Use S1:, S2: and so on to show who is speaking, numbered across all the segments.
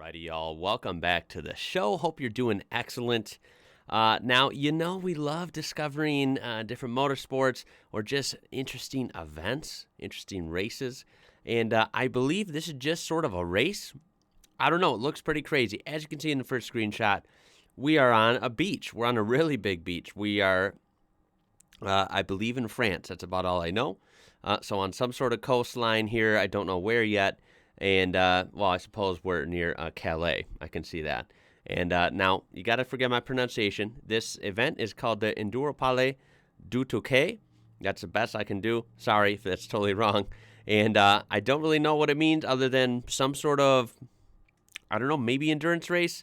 S1: Alrighty, y'all. Welcome back to the show. Hope you're doing excellent. Now, we love discovering different motorsports or just interesting events, interesting races. And I believe this is just sort of a race. I don't know. It looks pretty crazy. As you can see in the first screenshot, we are on a beach. We're on a really big beach. We are, I believe, in France. That's about all I know. So on some sort of coastline here. I don't know where yet. And, I suppose we're near Calais. I can see that. And now, you got to forget my pronunciation. This event is called the Enduropale du Touquet. That's the best I can do. Sorry if that's totally wrong. And I don't really know what it means other than some sort of, I don't know, maybe endurance race.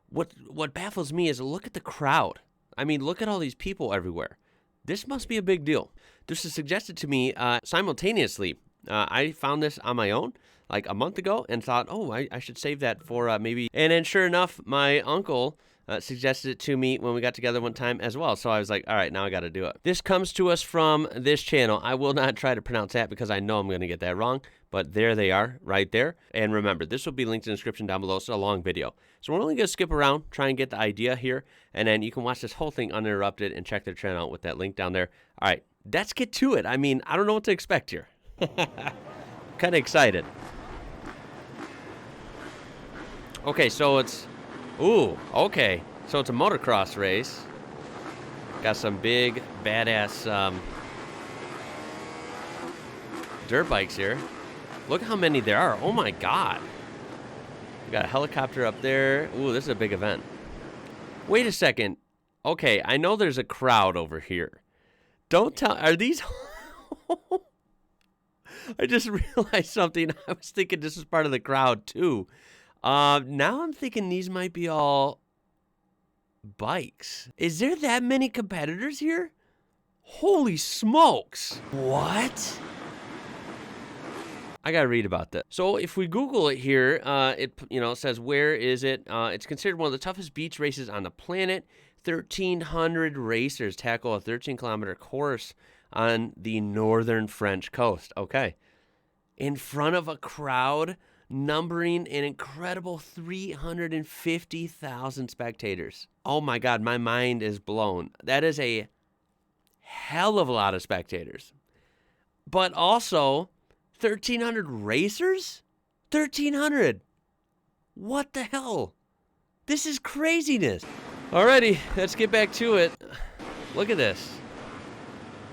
S1: What baffles me is look at the crowd. I mean, look at all these people everywhere. This must be a big deal. This is suggested to me simultaneously. I found this on my own like a month ago and thought, I should save that for maybe. And then sure enough, my uncle suggested it to me when we got together one time as well. So I was like, all right, now I got to do it. This comes to us from this channel. I will not try to pronounce that because I know I'm going to get that wrong. But there they are right there. And remember, this will be linked in the description down below. It's a long video. So we're only going to skip around, try and get the idea here. And then you can watch this whole thing uninterrupted and check their channel out with that link down there. All right, let's get to it. I mean, I don't know what to expect here. Kind of excited. Okay, so it's, okay. So it's a motocross race. Got some big, badass dirt bikes here. Look how many there are. Oh my God. We got a helicopter up there. Ooh, this is a big event. Wait a second. Okay, I know there's a crowd over here. Don't tell, are these... I just realized something. I was thinking this was part of the crowd too. Now I'm thinking these might be all bikes. Is there that many competitors here? Holy smokes. What? I gotta read about that. So if we Google it here, it says, where is it? It's considered one of the toughest beach races on the planet. 1,300 racers tackle a 13-kilometer course on the northern French coast. Okay. In front of a crowd numbering an incredible 350,000 spectators. Oh my God, my mind is blown. That is a hell of a lot of spectators. But also, 1,300 racers? 1,300. What the hell? This is craziness. Alrighty, let's get back to it. Look at this.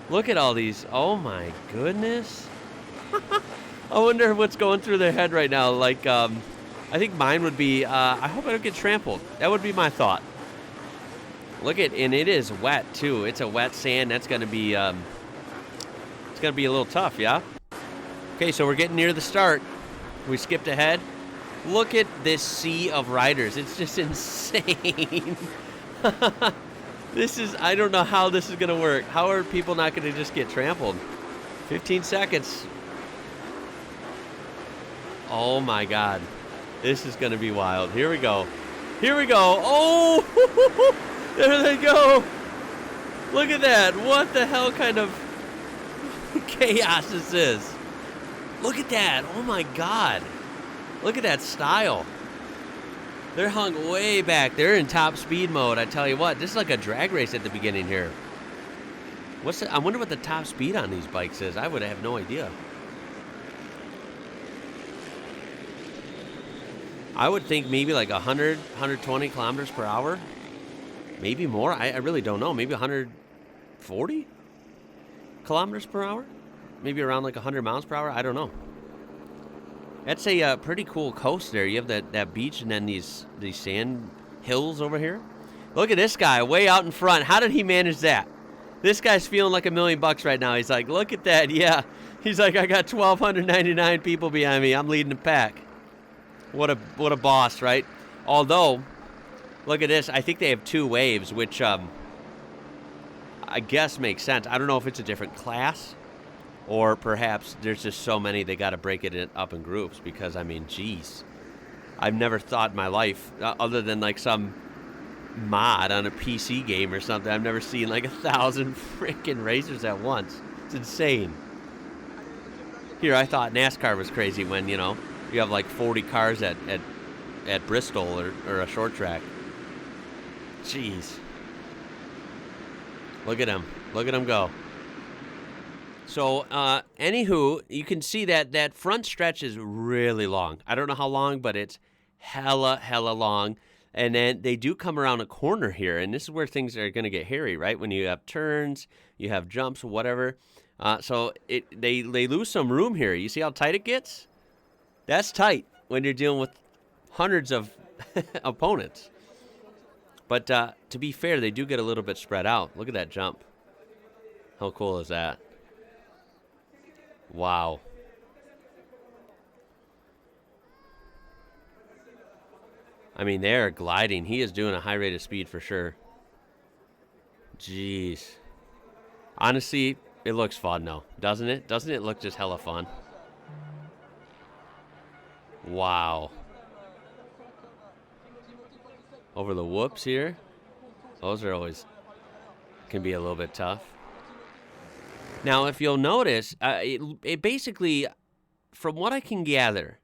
S1: Look at all these. Oh my goodness. I wonder what's going through their head right now. Like, I think mine would be, I hope I don't get trampled. That would be my thought. Look at, and it is wet too. It's a wet sand. That's going to be, it's going to be a little tough, yeah? Okay, so we're getting near the start. We skipped ahead. Look at this sea of riders. It's just insane. I don't know how this is going to work. How are people not going to just get trampled? 15 seconds. Oh my God. This is going to be wild. Here we go. Here we go. Oh, there they go. Look at that. What the hell kind of chaos this is? Look at that. Oh my God. Look at that style. They're hung way back. They're in top speed mode. I tell you what, this is like a drag race at the beginning here. I wonder what the top speed on these bikes is. I would have no idea. I would think maybe like 100, 120 kilometers per hour. Maybe more. I really don't know. Maybe 140 kilometers per hour. Maybe around like 100 miles per hour. I don't know. That's a pretty cool coast there. You have that beach and then these sand hills over here. Look at this guy way out in front. How did he manage that? This guy's feeling like $1 million right now. He's like, look at that. Yeah. He's like, I got 1,299 people behind me. I'm leading the pack. What a boss, right? Although, look at this. I think they have 2 waves, which I guess makes sense. I don't know if it's a different class. Or perhaps there's just so many they got to break it up in groups because, I mean, geez. I've never thought in my life, other than like some mod on a PC game or something, I've never seen like 1,000 freaking racers at once. It's insane. Here, I thought NASCAR was crazy when, you have like 40 cars at at Bristol or a short track. Jeez. Look at him. Look at him go. So, anywho, you can see that front stretch is really long. I don't know how long, but it's hella long. And then they do come around a corner here, and this is where things are going to get hairy, right? When you have turns, you have jumps, whatever. So they lose some room here. You see how tight it gets? That's tight when you're dealing with hundreds of opponents. But to be fair, they do get a little bit spread out. Look at that jump. How cool is that? Wow. I mean, they're gliding. He is doing a high rate of speed for sure. Jeez. Honestly, it looks fun though, doesn't it? Doesn't it look just hella fun? Wow. Over the whoops here. Those are always can be a little bit tough. Now, if you'll notice, it basically, from what I can gather,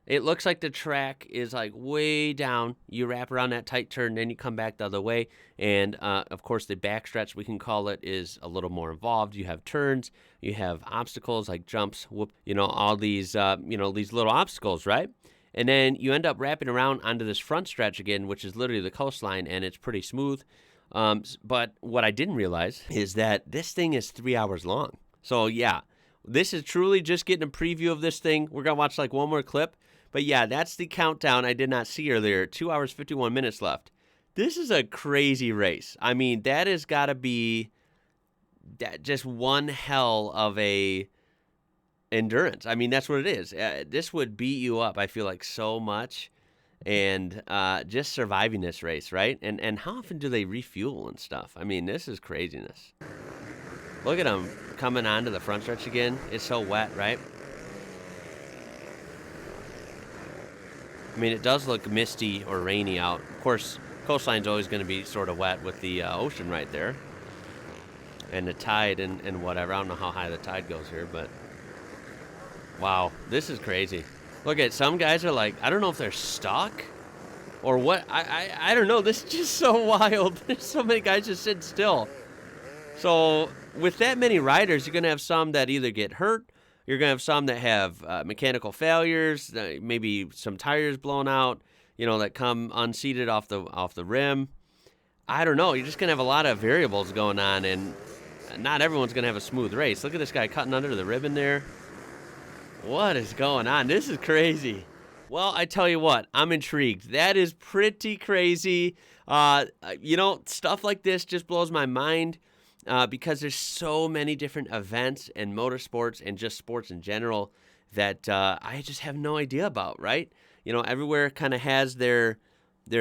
S1: it looks like the track is like way down. You wrap around that tight turn, then you come back the other way. And, of course, the backstretch, we can call it, is a little more involved. You have turns. You have obstacles like jumps, whoop, all these, these little obstacles, right? And then you end up wrapping around onto this front stretch again, which is literally the coastline, and it's pretty smooth. But what I didn't realize is that this thing is 3 hours long. So, yeah, this is truly just getting a preview of this thing. We're going to watch like one more clip. But yeah, that's the countdown I did not see earlier. 2 hours, 51 minutes left. This is a crazy race. I mean, that has got to be just one hell of a endurance. I mean, that's what it is. This would beat you up, I feel like, so much. And just surviving this race, right? And how often do they refuel and stuff? I mean, this is craziness. Look at them coming onto the front stretch again. It's so wet, right? I mean, it does look misty or rainy out. Of course, coastline's always going to be sort of wet with the ocean right there. And the tide and whatever. I don't know how high the tide goes here, but wow, this is crazy. Look at some guys are like, I don't know if they're stuck or what. I don't know. This is just so wild. There's so many guys just sitting still. So with that many riders, you're going to have some that either get hurt. You're going to have some that have mechanical failures, maybe some tires blown out, that come unseated off the rim. I don't know. You're just going to have a lot of variables going on, and not everyone's going to have a smooth race. Look at this guy cutting under the ribbon there. What is going on? This is crazy. Well, I tell you what, I'm intrigued. That is pretty crazy. Stuff like this just blows my mind. Because there's so many different events and motorsports and just sports in general that I just have no idea about, right? Everywhere kind of has their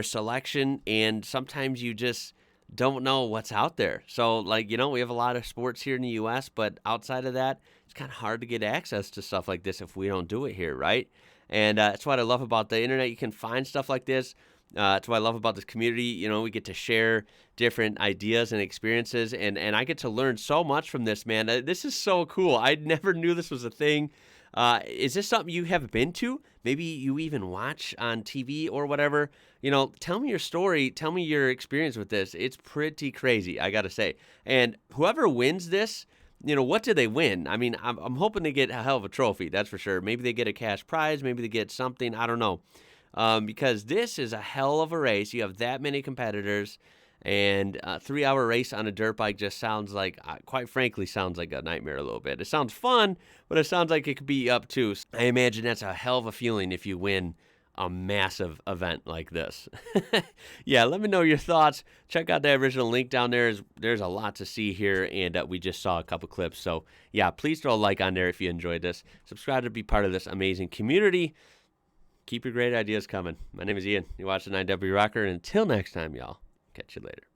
S1: selection, and sometimes you just don't know what's out there. So, we have a lot of sports here in the U.S., but outside of that, it's kind of hard to get access to stuff like this if we don't do it here, right? And that's what I love about the internet. You can find stuff like this. That's what I love about this community. We get to share different ideas and experiences, and I get to learn so much from this, man. This is so cool. I never knew this was a thing. Is this something you have been to? Maybe you even watch on TV or whatever. Tell me your story. Tell me your experience with this. It's pretty crazy, I got to say. And whoever wins this, what do they win? I mean, I'm hoping they get a hell of a trophy, that's for sure. Maybe they get a cash prize. Maybe they get something. I don't know. Because this is a hell of a race. You have that many competitors, and a 3-hour race on a dirt bike just sounds like, quite frankly, sounds like a nightmare a little bit. It sounds fun, but it sounds like it could be up too. I imagine that's a hell of a feeling if you win a massive event like this. Yeah, let me know your thoughts. Check out that original link down there. There's a lot to see here, and we just saw a couple clips. So, yeah, please throw a like on there if you enjoyed this. Subscribe to be part of this amazing community. Keep your great ideas coming. My name is Ian. You're watching IWrocker, and until next time, y'all, catch you later.